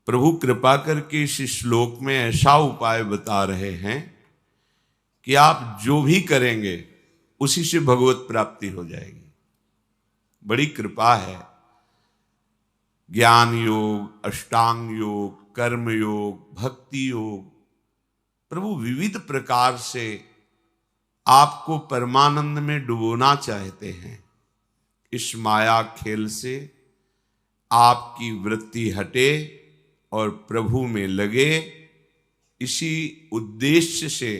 प्रभु कृपा करके इस श्लोक में ऐसा उपाय बता रहे हैं कि आप जो भी करेंगे उसी से भगवत प्राप्ति हो जाएगी। बड़ी कृपा है। ज्ञान योग, अष्टांग योग, कर्म योग, भक्ति योग, प्रभु विविध प्रकार से आपको परमानंद में डुबोना चाहते हैं। इस माया खेल से आपकी वृत्ति हटे और प्रभु में लगे, इसी उद्देश्य से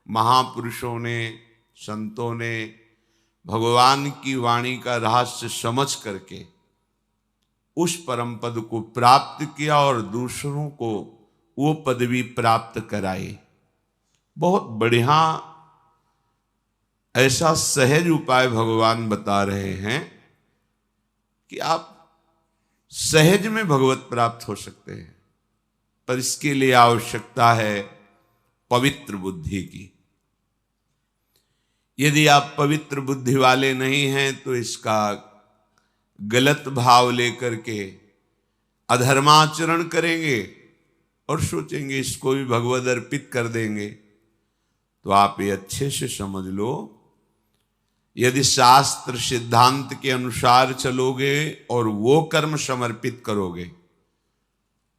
महापुरुषों ने, संतों ने भगवान की वाणी का रहस्य समझ करके उस परम पद को प्राप्त किया और दूसरों को वो पदवी प्राप्त कराई। बहुत बढ़िया ऐसा सहज उपाय भगवान बता रहे हैं कि आप सहज में भगवत प्राप्त हो सकते हैं, पर इसके लिए आवश्यकता है पवित्र बुद्धि की। यदि आप पवित्र बुद्धि वाले नहीं हैं तो इसका गलत भाव लेकर के अधर्माचरण करेंगे और सोचेंगे इसको भी भगवद अर्पित कर देंगे। तो आप ये अच्छे से समझ लो, यदि शास्त्र सिद्धांत के अनुसार चलोगे और वो कर्म समर्पित करोगे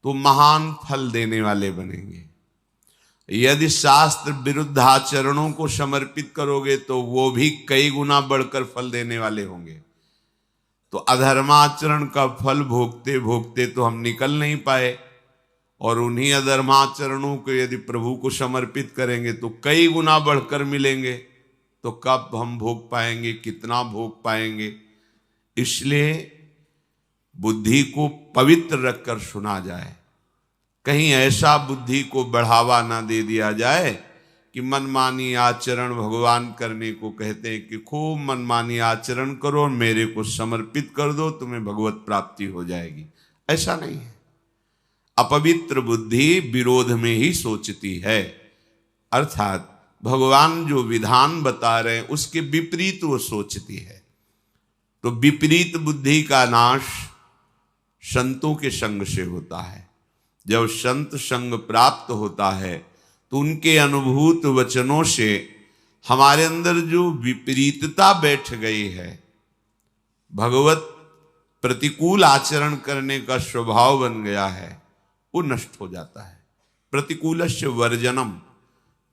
तो महान फल देने वाले बनेंगे। यदि शास्त्र विरुद्ध आचरणों को समर्पित करोगे तो वो भी कई गुना बढ़कर फल देने वाले होंगे। तो अधर्माचरण का फल भोगते भोगते तो हम निकल नहीं पाए, और उन्हीं अधर्माचरणों को यदि प्रभु को समर्पित करेंगे तो कई गुना बढ़कर मिलेंगे। तो कब हम भोग पाएंगे, कितना भोग पाएंगे? इसलिए बुद्धि को पवित्र रखकर सुना जाए, कहीं ऐसा बुद्धि को बढ़ावा ना दे दिया जाए कि मनमानी आचरण भगवान करने को कहते हैं कि खूब मनमानी आचरण करो, मेरे को समर्पित कर दो, तुम्हें भगवत प्राप्ति हो जाएगी। ऐसा नहीं है। अपवित्र बुद्धि विरोध में ही सोचती है, अर्थात भगवान जो विधान बता रहे हैं उसके विपरीत वो सोचती है। तो विपरीत बुद्धि का नाश संतों के संग से होता है। जब संत संग प्राप्त होता है तो उनके अनुभूत वचनों से हमारे अंदर जो विपरीतता बैठ गई है, भगवत प्रतिकूल आचरण करने का स्वभाव बन गया है, वो नष्ट हो जाता है। प्रतिकूलस्य वर्जनम,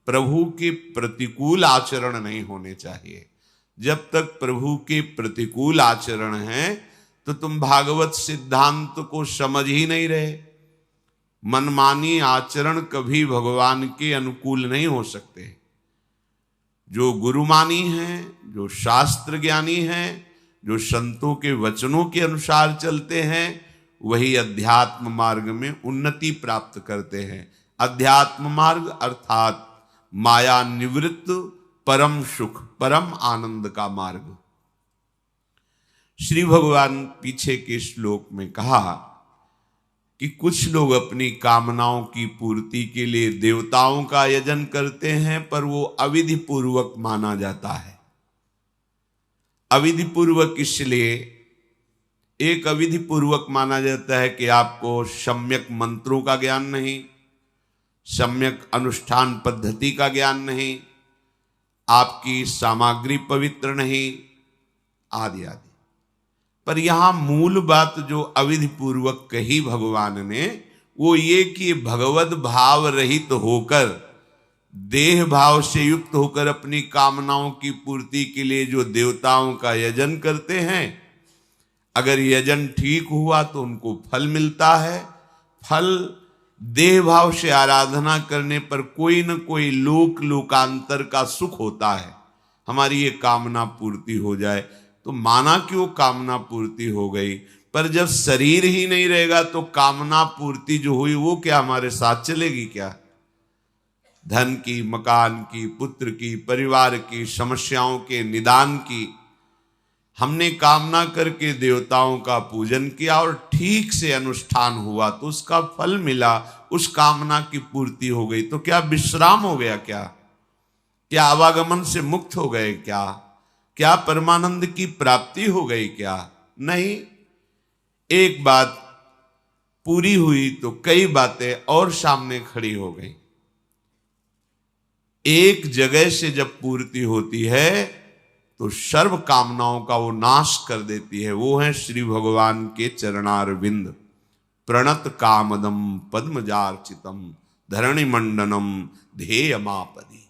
प्रभु के प्रतिकूल आचरण नहीं होने चाहिए। जब तक प्रभु के प्रतिकूल आचरण हैं तो तुम भागवत सिद्धांत को समझ ही नहीं रहे। मनमानी आचरण कभी भगवान के अनुकूल नहीं हो सकते। जो गुरुमानी हैं, जो शास्त्र ज्ञानी हैं, जो संतों के वचनों के अनुसार चलते हैं, वही अध्यात्म मार्ग में उन्नति प्राप्त करते हैं। अध्यात्म मार्ग अर्थात माया निवृत्त परम सुख, परम आनंद का मार्ग। श्री भगवान पीछे के श्लोक में कहा कि कुछ लोग अपनी कामनाओं की पूर्ति के लिए देवताओं का यजन करते हैं, पर वो अविधि पूर्वक माना जाता है। अविधि पूर्वक इसलिए एक अविधि पूर्वक माना जाता है कि आपको सम्यक मंत्रों का ज्ञान नहीं, सम्यक अनुष्ठान पद्धति का ज्ञान नहीं, आपकी सामग्री पवित्र नहीं, आदि आदि। पर यहां मूल बात जो अविधि पूर्वक कही भगवान ने, वो ये कि भगवत भाव रहित होकर, देह भाव से युक्त होकर अपनी कामनाओं की पूर्ति के लिए जो देवताओं का यजन करते हैं, अगर यजन ठीक हुआ तो उनको फल मिलता है। फल देह भाव से आराधना करने पर कोई न कोई लोक लोकांतर का सुख होता है। हमारी ये कामना पूर्ति हो जाए तो माना कि वो कामना पूर्ति हो गई, पर जब शरीर ही नहीं रहेगा तो कामना पूर्ति जो हुई वो क्या हमारे साथ चलेगी क्या? धन की, मकान की, पुत्र की, परिवार की, समस्याओं के निदान की हमने कामना करके देवताओं का पूजन किया और ठीक से अनुष्ठान हुआ तो उसका फल मिला, उस कामना की पूर्ति हो गई, तो क्या विश्राम हो गया? क्या आवागमन से मुक्त हो गए? क्या परमानंद की प्राप्ति हो गई? क्या नहीं। एक बात पूरी हुई तो कई बातें और सामने खड़ी हो गई। एक जगह से जब पूर्ति होती है तो सर्व कामनाओं का वो नाश कर देती है। वो है श्री भगवान के चरणारविंद। प्रणत कामदम पद्मजार्चितम धरणि मंडनम ध्येयमापदी।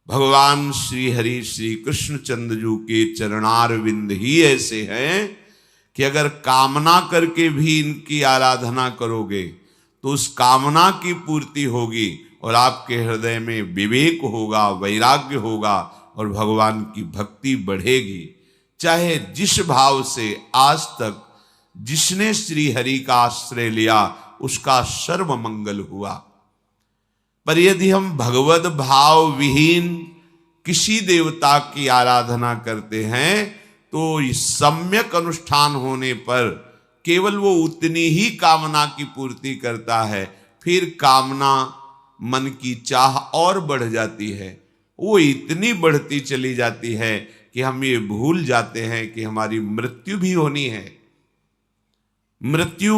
भगवान श्री हरि श्री कृष्णचंद्र जी के चरणारविंद ही ऐसे हैं कि अगर कामना करके भी इनकी आराधना करोगे तो उस कामना की पूर्ति होगी और आपके हृदय में विवेक होगा, वैराग्य होगा और भगवान की भक्ति बढ़ेगी। चाहे जिस भाव से आज तक जिसने श्री हरि का आश्रय लिया उसका सर्व मंगल हुआ। पर यदि हम भगवत भाव विहीन किसी देवता की आराधना करते हैं तो सम्यक अनुष्ठान होने पर केवल वो उतनी ही कामना की पूर्ति करता है, फिर कामना मन की चाह और बढ़ जाती है। वो इतनी बढ़ती चली जाती है कि हम ये भूल जाते हैं कि हमारी मृत्यु भी होनी है। मृत्यु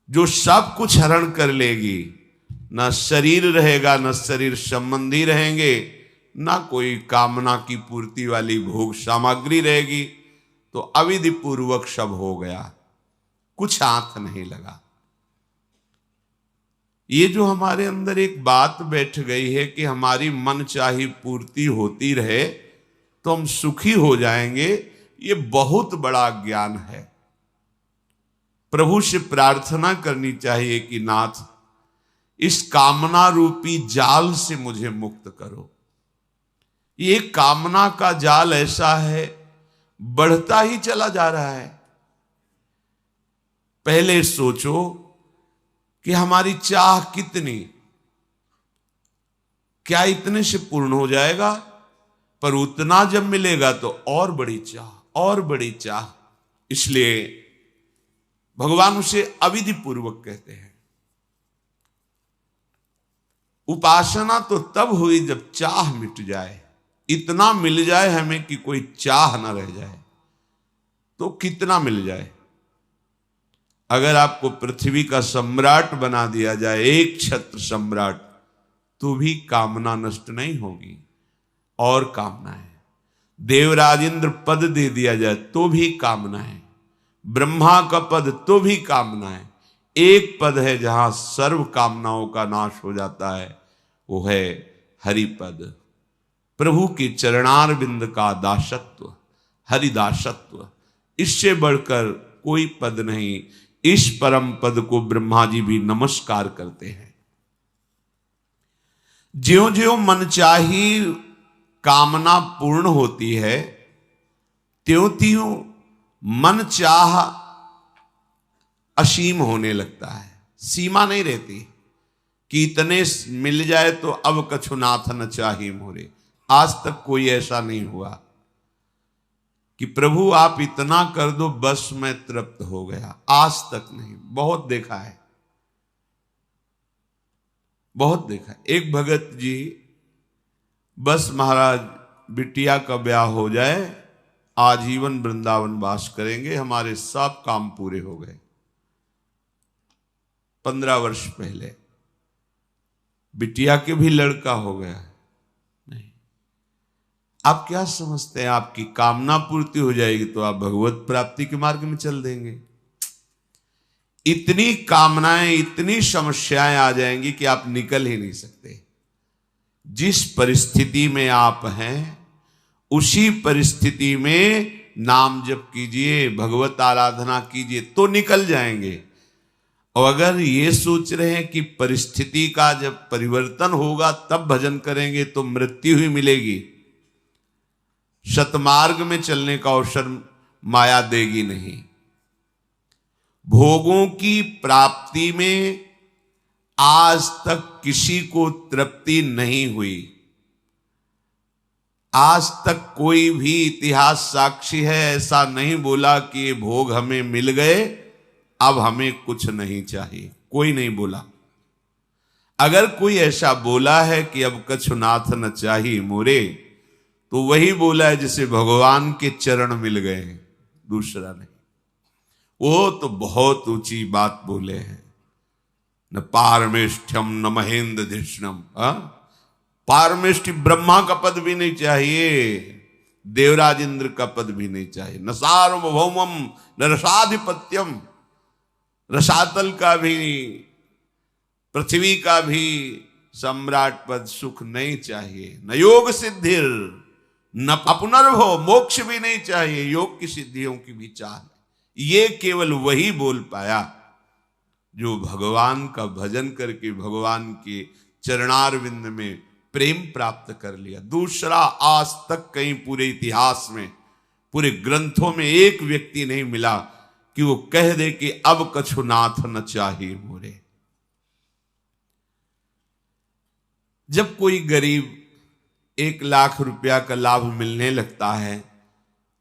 जो सब कुछ हरण कर लेगी, ना शरीर रहेगा, ना शरीर संबंधी रहेंगे, ना कोई कामना की पूर्ति वाली भोग सामग्री रहेगी, तो अविधि पूर्वक सब हो गया, कुछ हाथ नहीं लगा। ये जो हमारे अंदर एक बात बैठ गई है कि हमारी मन चाही पूर्ति होती रहे तो हम सुखी हो जाएंगे, ये बहुत बड़ा ज्ञान है। प्रभु से प्रार्थना करनी चाहिए कि नाथ इस कामना रूपी जाल से मुझे मुक्त करो। ये कामना का जाल ऐसा है, बढ़ता ही चला जा रहा है। पहले सोचो कि हमारी चाह कितनी, क्या इतने से पूर्ण हो जाएगा? पर उतना जब मिलेगा तो और बड़ी चाह, और बड़ी चाह। इसलिए भगवान उसे अविधि पूर्वक कहते हैं। उपासना तो तब हुई जब चाह मिट जाए, इतना मिल जाए हमें कि कोई चाह ना रह जाए। तो कितना मिल जाए? अगर आपको पृथ्वी का सम्राट बना दिया जाए, एक छत्र सम्राट, तो भी कामना नष्ट नहीं होगी। और कामना है, देवराज इंद्र पद दे दिया जाए तो भी कामना है, ब्रह्मा का पद तो भी कामना है। एक पद है जहां सर्व कामनाओं का नाश हो जाता है, वो है हरिपद, प्रभु के चरणारविंद का दासत्व, हरिदासत्व। इससे बढ़कर कोई पद नहीं। इस परम पद को ब्रह्मा जी भी नमस्कार करते हैं। ज्यों ज्यों मनचाही कामना पूर्ण होती है, त्यों त्यों मन चाह असीम होने लगता है। सीमा नहीं रहती कि इतने मिल जाए तो अब कछु नाथ न चाही मोरे। आज तक कोई ऐसा नहीं हुआ कि प्रभु आप इतना कर दो बस मैं तृप्त हो गया। आज तक नहीं। बहुत देखा है, बहुत देखा। एक भगत जी बस महाराज बिटिया का ब्याह हो जाए, आजीवन वृंदावन वास करेंगे, हमारे सब काम पूरे हो गए। 15 वर्ष पहले बिटिया के भी लड़का हो गया। नहीं, आप क्या समझते हैं आपकी कामना पूर्ति हो जाएगी तो आप भगवत प्राप्ति के मार्ग में चल देंगे? इतनी कामनाएं, इतनी समस्याएं आ जाएंगी कि आप निकल ही नहीं सकते। जिस परिस्थिति में आप हैं उसी परिस्थिति में नाम जप कीजिए, भगवत आराधना कीजिए तो निकल जाएंगे। और अगर ये सोच रहे हैं कि परिस्थिति का जब परिवर्तन होगा तब भजन करेंगे तो मृत्यु ही मिलेगी, सतमार्ग में चलने का अवसर माया देगी नहीं। भोगों की प्राप्ति में आज तक किसी को तृप्ति नहीं हुई। आज तक कोई भी इतिहास साक्षी है ऐसा नहीं बोला कि ये भोग हमें मिल गए अब हमें कुछ नहीं चाहिए। कोई नहीं बोला। अगर कोई ऐसा बोला है कि अब कछु नाथ न चाहिए मोरे, तो वही बोला है जिसे भगवान के चरण मिल गए हैं, दूसरा नहीं। वो तो बहुत ऊंची बात बोले हैं, न पारमेष्ठ्यम न महेंद्र धिष्णम। पारमेष्ठि ब्रह्मा का पद भी नहीं चाहिए, देवराज इंद्र का पद भी नहीं चाहिए, न सार्वभौमम न रसाधिपत्यम, रसातल का भी पृथ्वी का भी सम्राट पद सुख नहीं चाहिए, न योग सिद्धिर न पुनर्भव, मोक्ष भी नहीं चाहिए, योग की सिद्धियों की भी चाह। ये केवल वही बोल पाया जो भगवान का भजन करके भगवान के चरणारविंद में प्रेम प्राप्त कर लिया। दूसरा आज तक कहीं पूरे इतिहास में, पूरे ग्रंथों में एक व्यक्ति नहीं मिला कि वो कह दे कि अब कछु नाथ न चाहिए मोरे। जब कोई गरीब 1 लाख रुपया का लाभ मिलने लगता है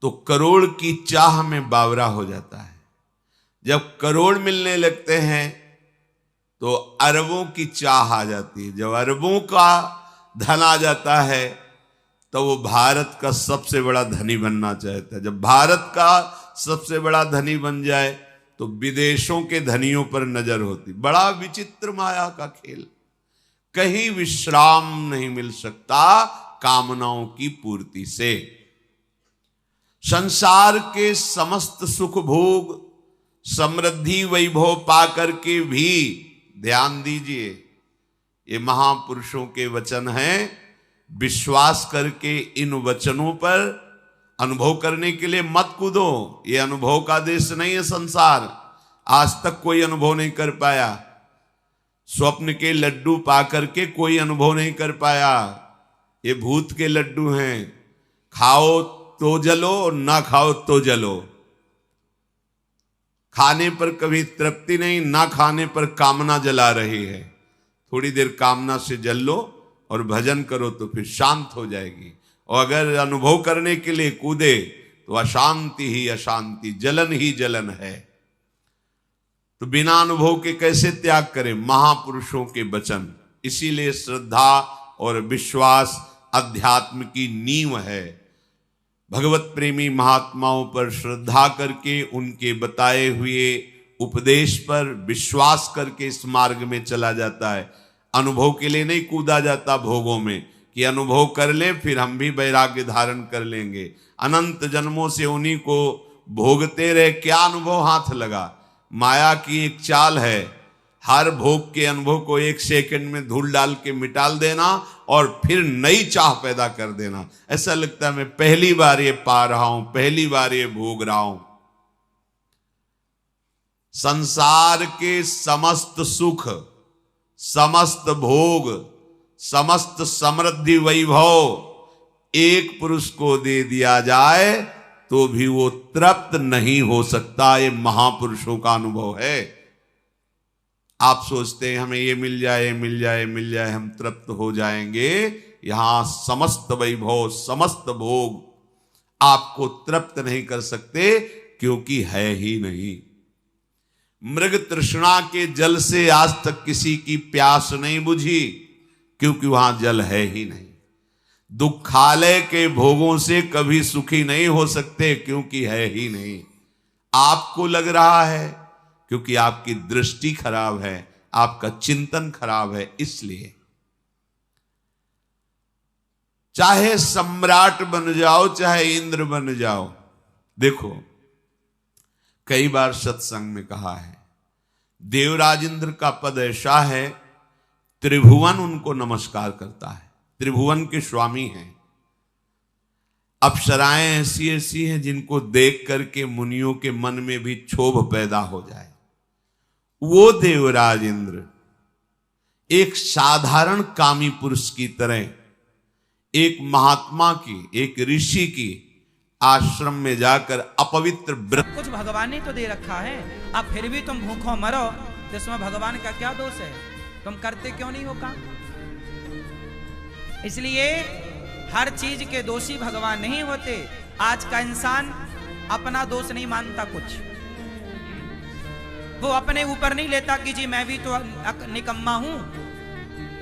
तो करोड़ की चाह में बावरा हो जाता है। जब करोड़ मिलने लगते हैं तो अरबों की चाह आ जाती है। जब अरबों का धन आ जाता है तो वो भारत का सबसे बड़ा धनी बनना चाहता है। जब भारत का सबसे बड़ा धनी बन जाए तो विदेशों के धनियों पर नजर होती। बड़ा विचित्र माया का खेल, कहीं विश्राम नहीं मिल सकता कामनाओं की पूर्ति से। संसार के समस्त सुख भोग समृद्धि वैभव पाकर के भी, ध्यान दीजिए ये महापुरुषों के वचन हैं, विश्वास करके इन वचनों पर अनुभव करने के लिए मत कूदो। ये अनुभव का देश नहीं है संसार, आज तक कोई अनुभव नहीं कर पाया। स्वप्न के लड्डू पा करके कोई अनुभव नहीं कर पाया। ये भूत के लड्डू हैं, खाओ तो जलो और ना खाओ तो जलो। खाने पर कभी तृप्ति नहीं, ना खाने पर कामना जला रही है। थोड़ी देर कामना से जल लो और भजन करो तो फिर शांत हो जाएगी। और अगर अनुभव करने के लिए कूदे तो अशांति ही अशांति, जलन ही जलन है। तो बिना अनुभव के कैसे त्याग करें? महापुरुषों के वचन। इसीलिए श्रद्धा और विश्वास अध्यात्म की नींव है। भगवत प्रेमी महात्माओं पर श्रद्धा करके उनके बताए हुए उपदेश पर विश्वास करके इस मार्ग में चला जाता है। अनुभव के लिए नहीं कूदा जाता भोगों में कि अनुभव कर ले फिर हम भी वैराग्य धारण कर लेंगे। अनंत जन्मों से उन्हीं को भोगते रहे, क्या अनुभव हाथ लगा? माया की एक चाल है, हर भोग के अनुभव को 1 सेकंड में धूल डाल के मिटाल देना और फिर नई चाह पैदा कर देना। ऐसा लगता है मैं पहली बार ये पा रहा हूं, पहली बार ये भोग रहा हूं। संसार के समस्त सुख, समस्त भोग, समस्त समृद्धि वैभव एक पुरुष को दे दिया जाए तो भी वो तृप्त नहीं हो सकता। ये महापुरुषों का अनुभव है। आप सोचते हैं हमें ये मिल जाए, ये मिल जाए, मिल जाए, हम तृप्त हो जाएंगे। यहां समस्त वैभव, समस्त भोग आपको तृप्त नहीं कर सकते क्योंकि है ही नहीं। मृग तृष्णा के जल से आज तक किसी की प्यास नहीं बुझी क्योंकि वहां जल है ही नहीं। दुखालय के भोगों से कभी सुखी नहीं हो सकते क्योंकि है ही नहीं। आपको लग रहा है क्योंकि आपकी दृष्टि खराब है, आपका चिंतन खराब है। इसलिए चाहे सम्राट बन जाओ, चाहे इंद्र बन जाओ, देखो कई बार सत्संग में कहा है, देवराज इंद्र का पद ऐसा है, त्रिभुवन उनको नमस्कार करता है, त्रिभुवन के स्वामी हैं। अप्सराएं ऐसी ऐसी हैं जिनको देख करके मुनियों के मन में भी क्षोभ पैदा हो जाए। वो देवराज इंद्र एक साधारण कामी पुरुष की तरह, एक महात्मा की, एक ऋषि की आश्रम में जाकर अपवित्र व्रत। कुछ भगवान ने तो दे रखा है, अब फिर भी तुम भूखों मरो तो इसमें भगवान का क्या दोष है? तुम करते क्यों नहीं हो काम? इसलिए हर चीज के दोषी भगवान नहीं होते। आज का इंसान अपना दोष नहीं मानता, कुछ वो अपने ऊपर नहीं लेता कि जी मैं भी तो निकम्मा हूं।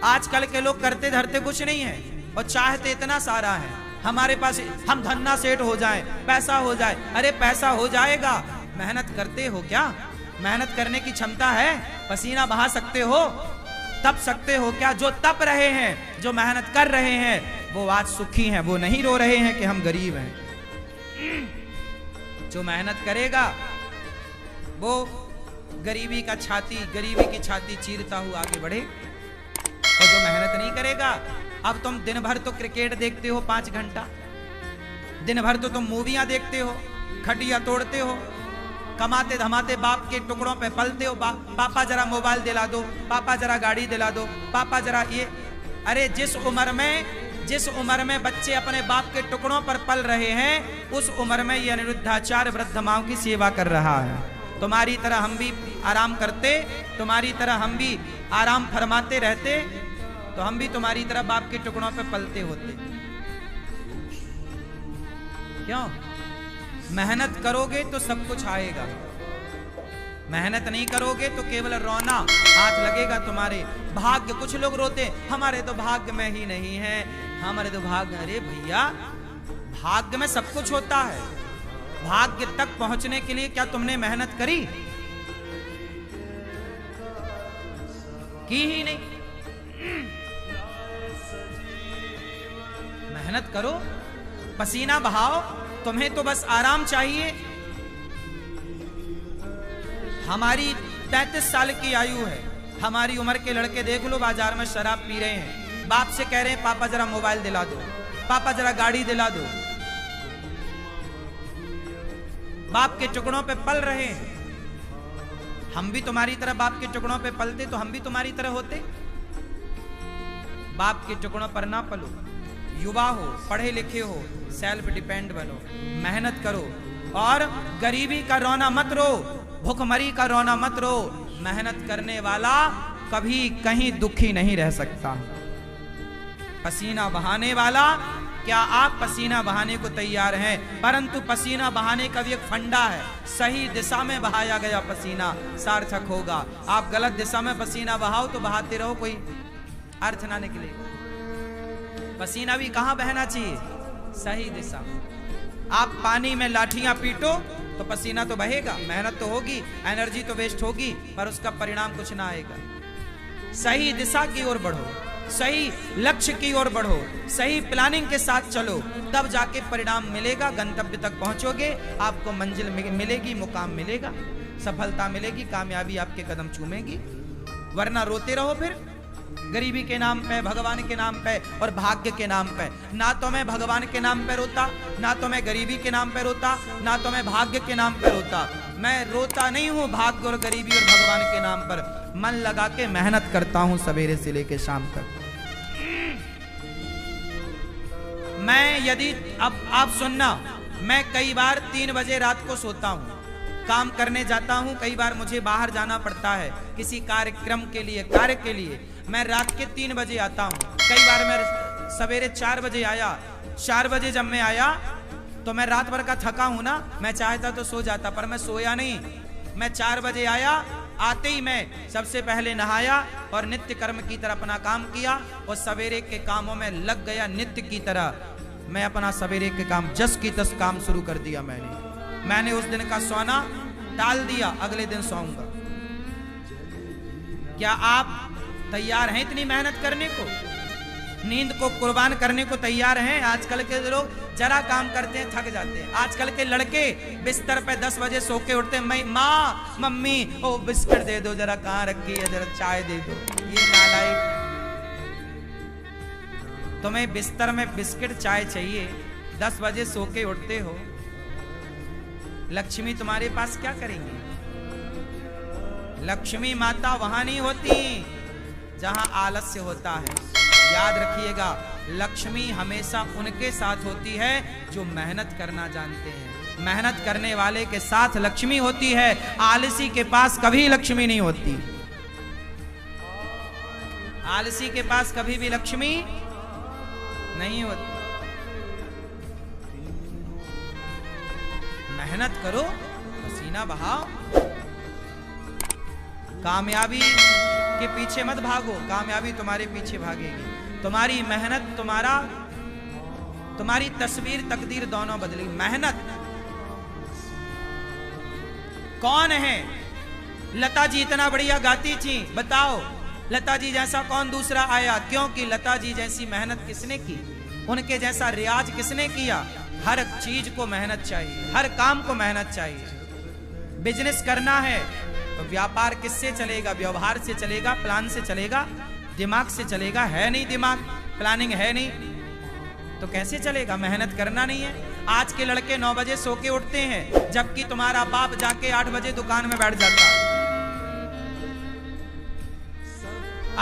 आजकल के लोग करते धरते कुछ नहीं है और चाहते इतना सारा है हमारे पास, हम धन्ना सेठ हो जाए, पैसा हो जाए। अरे पैसा हो जाएगा, मेहनत करते हो क्या? मेहनत करने की क्षमता है? पसीना बहा सकते हो? तप सकते हो क्या? जो तप रहे हैं, जो मेहनत कर रहे हैं, वो आज सुखी हैं, वो नहीं रो रहे हैं कि हम गरीब हैं। जो मेहनत करेगा वो गरीबी की छाती चीरता हुआ आगे बढ़े, और जो मेहनत नहीं करेगा, अब तुम दिन भर तो क्रिकेट देखते हो 5 घंटा, दिन भर तो तुम मूवियां देखते हो, खटिया तोड़ते हो, कमाते धमाते बाप के टुकड़ों पे पलते हो। पापा जरा मोबाइल दिला दो, पापा जरा गाड़ी दिला दो, पापा जरा ये। अरे जिस उम्र में बच्चे अपने बाप के टुकड़ों पर पल रहे हैं, उस उम्र में ये अनिरुद्धाचार्य वृद्ध माओं की सेवा कर रहा है। तुम्हारी तरह हम भी आराम करते, तुम्हारी तरह हम भी आराम फरमाते रहते, तो हम भी तुम्हारी तरह बाप के टुकड़ों पे पलते होते। क्यों? मेहनत करोगे तो सब कुछ आएगा, मेहनत नहीं करोगे तो केवल रोना हाथ लगेगा तुम्हारे। भाग्य, कुछ लोग रोते हमारे तो भाग्य में ही नहीं है, हमारे तो भाग्य। अरे भैया, भाग्य में सब कुछ होता है। भाग्य तक पहुंचने के लिए क्या तुमने मेहनत करी? की ही नहीं। मेहनत करो, पसीना बहाओ। तुम्हें तो बस आराम चाहिए। हमारी 33 साल की आयु है, हमारी उम्र के लड़के देख लो बाजार में शराब पी रहे हैं, बाप से कह रहे हैं पापा जरा मोबाइल दिला दो, पापा जरा गाड़ी दिला दो। बाप के टुकड़ों पे पल रहे हैं। हम भी तुम्हारी तरह बाप के टुकड़ों पे पलते तो हम भी तुम्हारी तरह होते। बाप के टुकड़ों पर ना पलो। युवा हो, पढ़े लिखे हो, सेल्फ डिपेंड बनो, मेहनत करो, और गरीबी का रोना मत रो, भूखमरी का रोना मत रो। मेहनत करने वाला कभी कहीं दुखी नहीं रह सकता। पसीना बहाने वाला, क्या आप पसीना बहाने को तैयार हैं? परंतु पसीना बहाने का भी एक फंडा है, सही दिशा में बहाया गया पसीना सार्थक होगा। आप गलत दिशा में पसीना बहाओ तो बहाते रहो, कोई अर्थ ना निकले। पसीना भी कहां बहना चाहिए? सही दिशा। आप पानी में लाठियां पीटो तो पसीना तो बहेगा, मेहनत तो होगी, एनर्जी तो वेस्ट होगी, पर उसका परिणाम कुछ ना आएगा। सही दिशा की ओर बढ़ो, सही लक्ष्य की ओर बढ़ो, सही प्लानिंग के साथ चलो, तब जाके परिणाम मिलेगा, गंतव्य तक पहुंचोगे, आपको मंजिल मिलेगी, मुकाम मिलेगा, सफलता मिलेगी, कामयाबी आपके कदम चूमेगी। वरना रोते रहो फिर गरीबी के नाम पे, भगवान के नाम पे और भाग्य के नाम पे। ना तो मैं भगवान के नाम पे रोता, ना तो मैं गरीबी के नाम पे रोता, ना तो मैं भाग्य के नाम पे रोता। मैं रोता नहीं हूं भाग्य और गरीबी और भगवान के नाम पर। मन लगा के मेहनत करता हूं सवेरे से लेके शाम तक। मैं यदि अब आप सुनना, मैं कई बार 3 बजे रात को सोता हूं, काम करने जाता हूं, कई बार मुझे बाहर जाना पड़ता है किसी कार्यक्रम के लिए, कार्य के लिए। मैं रात के 3 बजे आता हूं, कई बार मैं सवेरे 4 बजे आया। 4 बजे जब मैं आया तो मैं रात भर का थका हूं ना, मैं चाहता तो सो जाता, पर मैं सोया नहीं। मैं 4 बजे आया, आते ही मैं सबसे पहले नहाया और नित्य कर्म की तरह अपना काम किया और सवेरे के कामों में लग गया। नित्य की तरह मैं अपना सवेरे के काम जस की तस काम शुरू कर दिया। मैंने उस दिन का सोना टाल दिया, अगले दिन सोऊंगा। क्या आप तैयार हैं इतनी मेहनत करने को? नींद को कुर्बान करने को तैयार हैं? आजकल के लोग जरा काम करते हैं थक जाते हैं। आजकल के लड़के बिस्तर पे 10 बजे सो के उठते हैं, माँ मम्मी ओ बिस्किट दे दो, जरा कहाँ रखी है, जरा चाय दे दो। ये नालायक, तुम्हें बिस्तर में बिस्किट चाय चाहिए, 10 बजे सो के उठते हो। लक्ष्मी तुम्हारे पास क्या करेंगी? लक्ष्मी माता वहां नहीं होती जहां आलस्य होता है। याद रखिएगा, लक्ष्मी हमेशा उनके साथ होती है जो मेहनत करना जानते हैं। मेहनत करने वाले के साथ लक्ष्मी होती है, आलसी के पास कभी लक्ष्मी नहीं होती। आलसी के पास कभी भी लक्ष्मी नहीं होती। मेहनत करो, पसीना बहाओ, कामयाबी के पीछे मत भागो, कामयाबी तुम्हारे पीछे भागेगी। तुम्हारी मेहनत, तुम्हारी तस्वीर तकदीर दोनों बदलेगी। मेहनत कौन है? लता जी इतना बढ़िया गाती थी, बताओ लता जी जैसा कौन दूसरा आया? क्योंकि लता जी जैसी मेहनत किसने की, उनके जैसा रियाज किसने किया? हर चीज को मेहनत चाहिए, हर काम को मेहनत चाहिए। बिजनेस करना है तो व्यापार किससे चलेगा? व्यवहार से चलेगा, प्लान से चलेगा, दिमाग से चलेगा। है नहीं दिमाग, प्लानिंग है नहीं, तो कैसे चलेगा? मेहनत करना नहीं है। आज के लड़के 9 बजे सो के उठते हैं, जबकि तुम्हारा बाप जाके 8 बजे दुकान में बैठ जाता।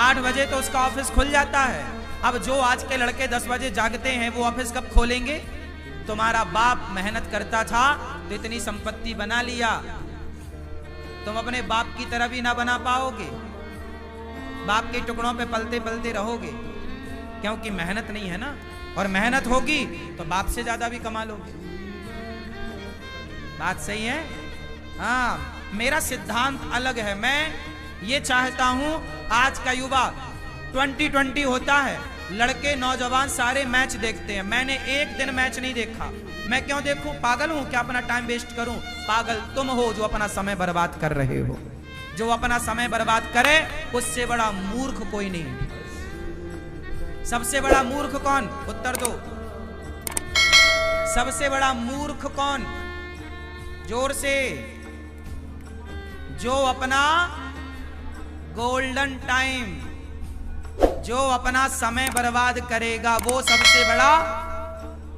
8 बजे तो उसका ऑफिस खुल जाता है। अब जो आज के लड़के 10 बजे जागते हैं, वो ऑफिस कब खोलेंगे? तुम्हारा बाप मेहनत करता था तो इतनी संपत्ति बना लिया, तुम अपने बाप की तरह भी ना बना पाओगे। बाप के टुकड़ों पे पलते पलते रहोगे, क्योंकि मेहनत नहीं है ना। और मेहनत होगी तो बाप से ज्यादा भी कमा लोगे। बात सही है? हाँ, मेरा सिद्धांत अलग है। मैं ये चाहता हूं आज का युवा 2020 होता है, लड़के नौजवान सारे मैच देखते हैं। मैंने एक दिन मैच नहीं देखा। मैं क्यों देखूं? पागल हूं क्या अपना टाइम वेस्ट करूं? पागल तुम हो जो अपना समय बर्बाद कर रहे हो। जो अपना समय बर्बाद करे उससे बड़ा मूर्ख कोई नहीं। सबसे बड़ा मूर्ख कौन? उत्तर दो। सबसे बड़ा मूर्ख कौन? जोर से। जो अपना गोल्डन टाइम, जो अपना समय बर्बाद करेगा, वो सबसे बड़ा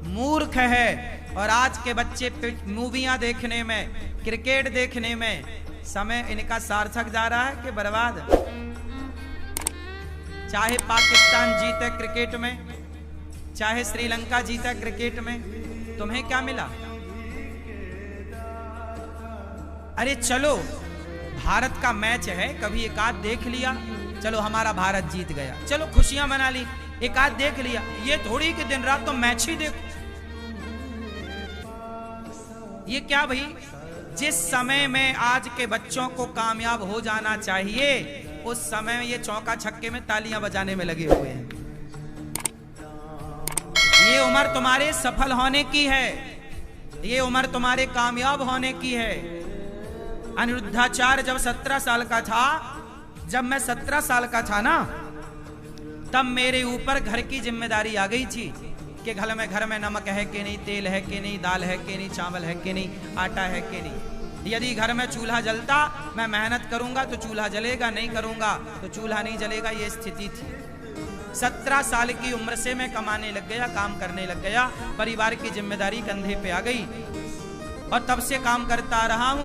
मूर्ख है। और आज के बच्चे मूवियां देखने में, क्रिकेट देखने में समय इनका सार्थक जा रहा है कि बर्बाद? चाहे पाकिस्तान जीते क्रिकेट में, चाहे श्रीलंका जीता क्रिकेट में, तुम्हें क्या मिला? अरे चलो, भारत का मैच है, कभी एक आध देख लिया, चलो हमारा भारत जीत गया, चलो खुशियां मना ली, एक आध देख लिया। ये थोड़ी कि दिन रात तो मैच ही देखो। ये क्या भाई? जिस समय में आज के बच्चों को कामयाब हो जाना चाहिए, उस समय ये चौका छक्के में तालियां बजाने में लगे हुए हैं। ये उम्र तुम्हारे सफल होने की है, ये उम्र तुम्हारे कामयाब होने की है। अनिरुद्धाचार्य जब 17 साल का था, जब मैं 17 साल का था ना, तब मेरे ऊपर घर की जिम्मेदारी आ गई थी कि घर में नमक है कि नहीं, तेल है कि नहीं, दाल है कि नहीं, चावल है कि नहीं, आटा है कि नहीं। यदि घर में चूल्हा जलता, मैं मेहनत करूंगा तो चूल्हा जलेगा, नहीं करूंगा तो चूल्हा नहीं जलेगा। ये स्थिति थी। 17 साल की उम्र से मैं कमाने लग गया, काम करने लग गया, परिवार की जिम्मेदारी कंधे पे आ गई और तब से काम करता रहा हूं।